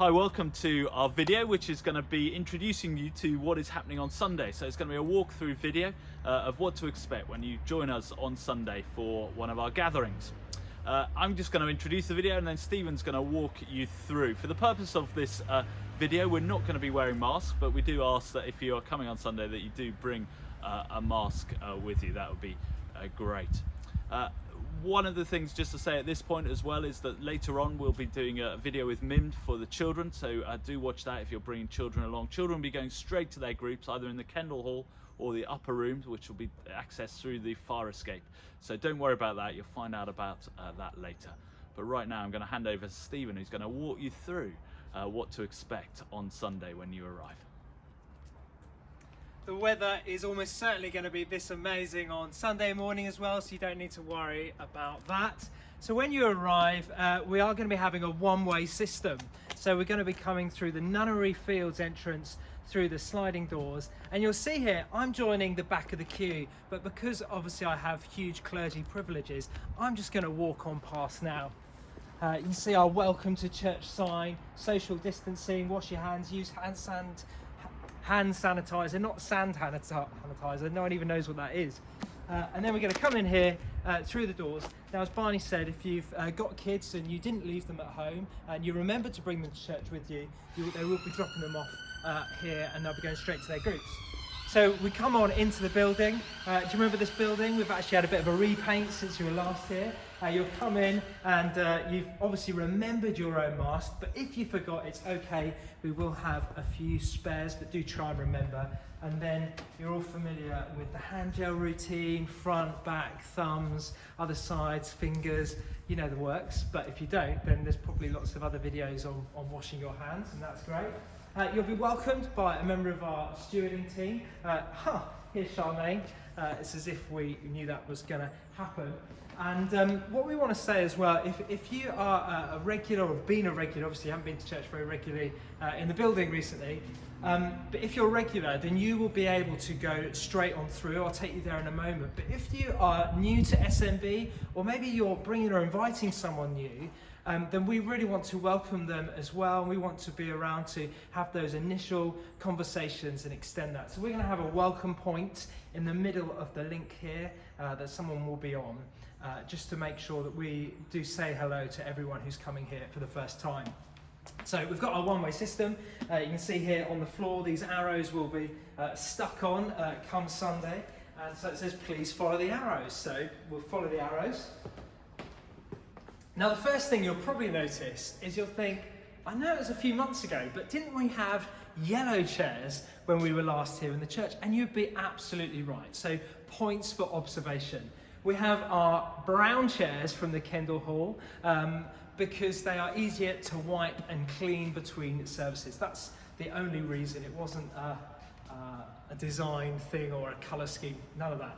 Hi, welcome to our video, which is going to be introducing you to what is happening on Sunday. So it's going to be a walkthrough video of what to expect when you join us on Sunday for one of our gatherings. I'm just going to introduce the video and then Stephen's going to walk you through. For the purpose of this video, we're not going to be wearing masks, but we do ask that if you are coming on Sunday that you do bring a mask with you. That would be great. One of the things just to say at this point as well is that later on we'll be doing a video with MIMD for the children, so do watch that if you're bringing children along. Children will be going straight to their groups, either in the Kendall Hall or the upper rooms, which will be accessed through the fire escape. So don't worry about that, you'll find out about that later. But right now I'm going to hand over to Stephen, who's going to walk you through what to expect on Sunday when you arrive. The weather is almost certainly going to be this amazing on Sunday morning as well, so you don't need to worry about that. So when you arrive, we are going to be having a one-way system. So we're going to be coming through the Nunnery Fields entrance through the sliding doors, and you'll see here I'm joining the back of the queue, but because obviously I have huge clergy privileges, I'm just going to walk on past now. You can see our welcome to church sign, social distancing, wash your hands, use hand sanitizer, not sand sanitizer, no one even knows what that is. And then we're going to come in here through the doors. Now, as Barney said, if you've got kids and you didn't leave them at home and you remember to bring them to church with you, they will be dropping them off here and they'll be going straight to their groups. So we come on into the building. Do you remember this building? We've actually had a bit of a repaint since you were last here. You'll come in and you've obviously remembered your own mask, but if you forgot, it's okay. We will have a few spares, but do try and remember. And then you're all familiar with the hand gel routine, front, back, thumbs, other sides, fingers, you know the works. But if you don't, then there's probably lots of other videos on washing your hands, and that's great. You'll be welcomed by a member of our stewarding team. Here's Charmaine. It's as if we knew that was going to happen. And what we want to say as well, if you are a regular or been a regular, obviously you haven't been to church very regularly in the building recently, but if you're regular, then you will be able to go straight on through. I'll take you there in a moment. But if you are new to SMB, or maybe you're bringing or inviting someone new, then we really want to welcome them as well. We want to be around to have those initial conversations and extend that. So we're going to have a welcome point in the middle of the link here that someone will be on, just to make sure that we do say hello to everyone who's coming here for the first time. So we've got our one-way system. You can see here on the floor, these arrows will be stuck on come Sunday. And so it says, please follow the arrows. So we'll follow the arrows. Now, the first thing you'll probably notice is you'll think, I know it was a few months ago, but didn't we have yellow chairs when we were last here in the church? And you'd be absolutely right. So points for observation. We have our brown chairs from the Kendall Hall because they are easier to wipe and clean between services. That's the only reason. It wasn't a design thing or a colour scheme, none of that.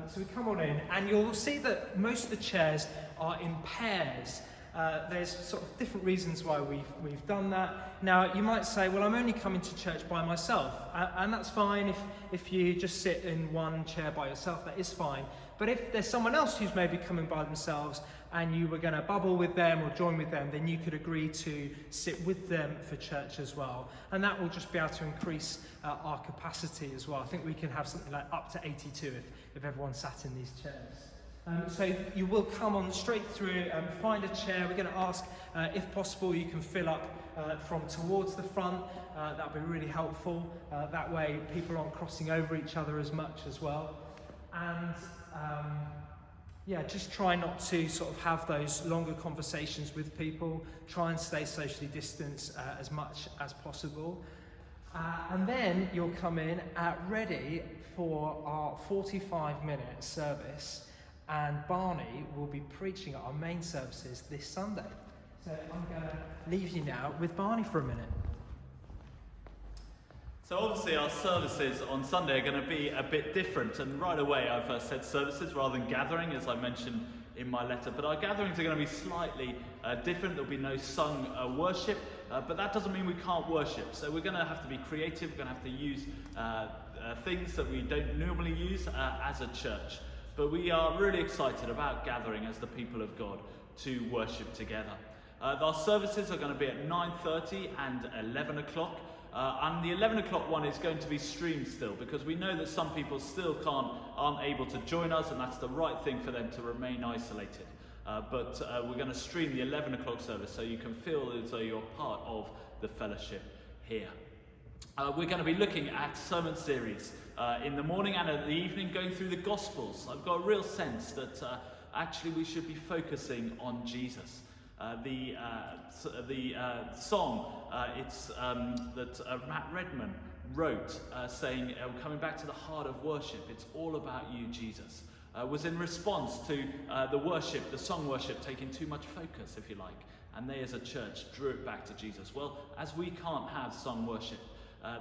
So we come on in and you'll see that most of the chairs are in pairs. There's sort of different reasons why we've done that. Now you might say, well, I'm only coming to church by myself, and that's fine if you just sit in one chair by yourself, that is fine. But if there's someone else who's maybe coming by themselves and you were going to bubble with them or join with them, then you could agree to sit with them for church as well. And that will just be able to increase our capacity as well. I think we can have something like up to 82 if everyone sat in these chairs. So you will come on straight through and find a chair. We're going to ask, if possible, you can fill up from towards the front. That'll be really helpful. That way people aren't crossing over each other as much as well. And yeah, just try not to sort of have those longer conversations with people. Try and stay socially distanced as much as possible. And then you'll come in ready for our 45-minute service. And Barney will be preaching at our main services this Sunday. So I'm going to leave you now with Barney for a minute. So obviously our services on Sunday are going to be a bit different, and right away I've said services rather than gathering, as I mentioned in my letter, but our gatherings are going to be slightly different. There'll be no sung worship, but that doesn't mean we can't worship. So we're going to have to be creative, we're going to have to use things that we don't normally use as a church. But we are really excited about gathering as the people of God to worship together. Our services are going to be at 9:30 and 11 o'clock. And the 11 o'clock one is going to be streamed still, because we know that some people still aren't able to join us, and that's the right thing for them to remain isolated. But we're going to stream the 11 o'clock service so you can feel as though you're part of the fellowship here. We're going to be looking at sermon series in the morning and in the evening, going through the Gospels. I've got a real sense that actually we should be focusing on Jesus. The song that Matt Redman wrote saying, coming back to the heart of worship, it's all about you, Jesus, was in response to the song worship taking too much focus, if you like, and they as a church drew it back to Jesus. Well, as we can't have song worship,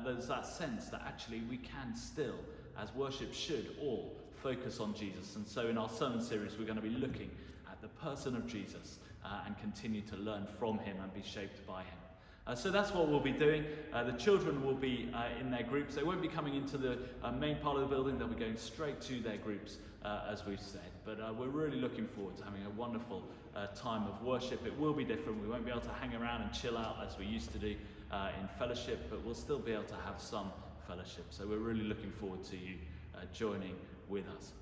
there's that sense that actually we can still, as worship should, all focus on Jesus. And so in our sermon series we're going to be looking at the person of Jesus and continue to learn from him and be shaped by him. So that's what we'll be doing. The children will be in their groups. They won't be coming into the main part of the building. They'll be going straight to their groups, as we've said. But we're really looking forward to having a wonderful time of worship. It will be different. We won't be able to hang around and chill out as we used to do in fellowship, but we'll still be able to have some fellowship. So we're really looking forward to you joining with us.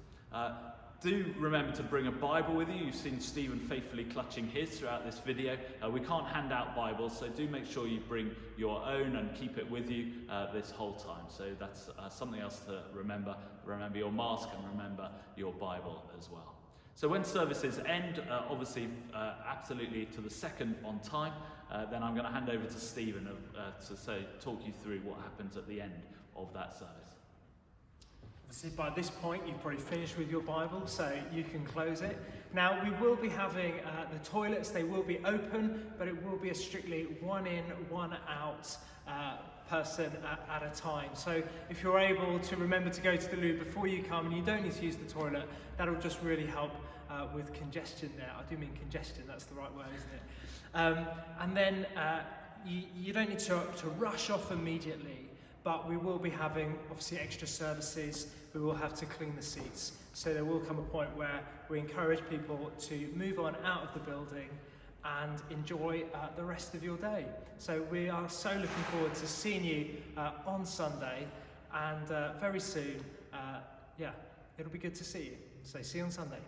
Do remember to bring a Bible with you. You've seen Stephen faithfully clutching his throughout this video. We can't hand out Bibles, so do make sure you bring your own and keep it with you this whole time. So that's something else to remember. Remember your mask and remember your Bible as well. So when services end, obviously absolutely to the second on time, then I'm going to hand over to Stephen to talk you through what happens at the end of that service. Obviously, by this point, you've probably finished with your Bible, so you can close it. Now, we will be having the toilets. They will be open, but it will be a strictly one in, one out person at a time. So if you're able to remember to go to the loo before you come and you don't need to use the toilet, that'll just really help with congestion there. I do mean congestion, that's the right word, isn't it? And then you don't need to rush off immediately. But we will be having, obviously, extra services. We will have to clean the seats. So there will come a point where we encourage people to move on out of the building and enjoy the rest of your day. So we are so looking forward to seeing you on Sunday. And very soon, it'll be good to see you. So see you on Sunday.